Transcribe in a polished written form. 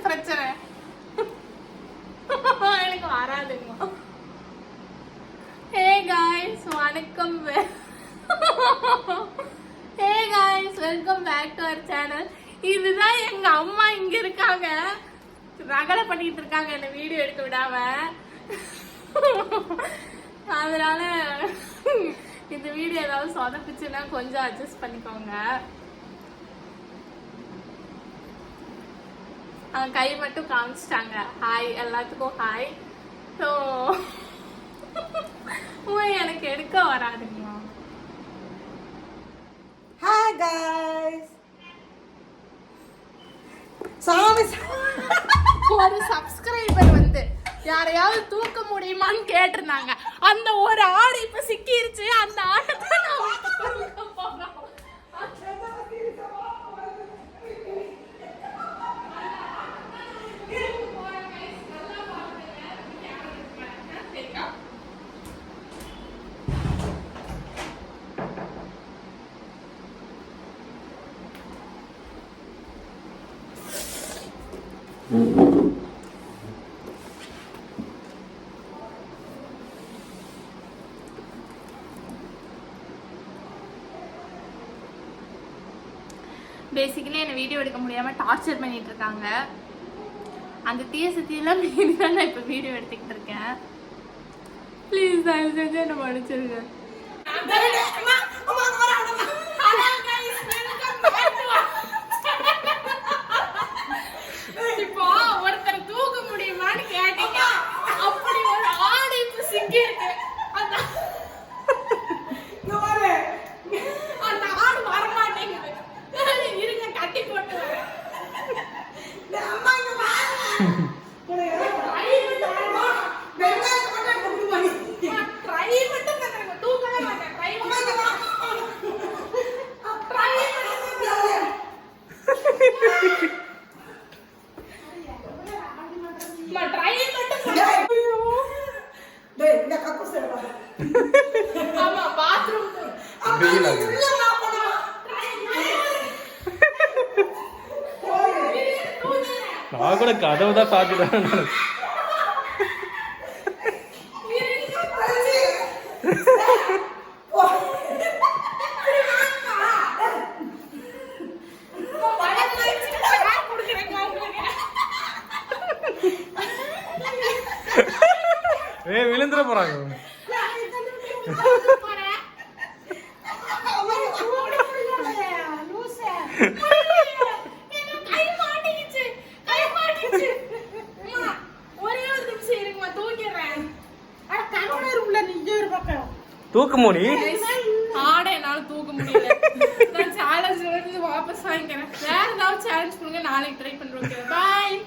பிரச்சனை? எனக்கு வராதுங்க. ஹே காய்ஸ், வணக்கம். Hey guys, welcome back to our channel. இதுதான் எங்க அம்மா இங்க இருக்காங்க, ரகலை பண்ணிட்டு இருக்காங்க என்ன வீடியோ எடுக்க விடாம. அதனால இந்த வீடியோ ஏதாவது சொதப்பிச்சுன்னா கொஞ்சம் அட்ஜஸ்ட் பண்ணிக்கோங்க. கை மட்டும் காமிச்சிட்டாங்க. ஹாய், எல்லாத்துக்கும் ஹாய். ஸோ எனக்கு எடுக்க வராதுங்க. Hi guys. சாமி, ஒரு சப்ஸ்கிரைபர் வந்து யாரையாவது தூக்க முடியுமான்னு கேட்டிருந்தாங்க. அந்த ஒரு ஆடு இப்ப சிக்கிருச்சு. அந்த ஆட்டை பேசிக்கலி என்ன வீடியோ எடுக்க முடியாம டார்ச்சர் பண்ணிட்டு இருக்காங்க. அந்த தீய சத்தியெல்லாம் மீறி தான் நான் இப்ப வீடியோ எடுத்துக்கிட்டு இருக்கேன். ப்ளீஸ் தயவு செஞ்சு என்ன மன்னிச்சிருங்க. இப்போ ஒருத்தர் தூக்க முடியுமான்னு கேட்டீங்க. அப்படி ஒரு ஆடு இப்ப சிக்கி இருக்கு. அந்த ஆடு வரமாட்டேங்குது. இருங்க, கட்டி போட்டு நான் கூட கதவு தான் சாத்திட்டேன். விழுந்துட போறாங்க. தூக்க மோனி ஆடை என்னால தூக்க முடியல. நான் சேலஞ்ச் வாபஸ் வாங்கிக்கிறேன். வேற ஏதாவது சேலஞ்ச் பண்ணுங்க, நாளைக்கு ட்ரை பண்றோம். பாய்.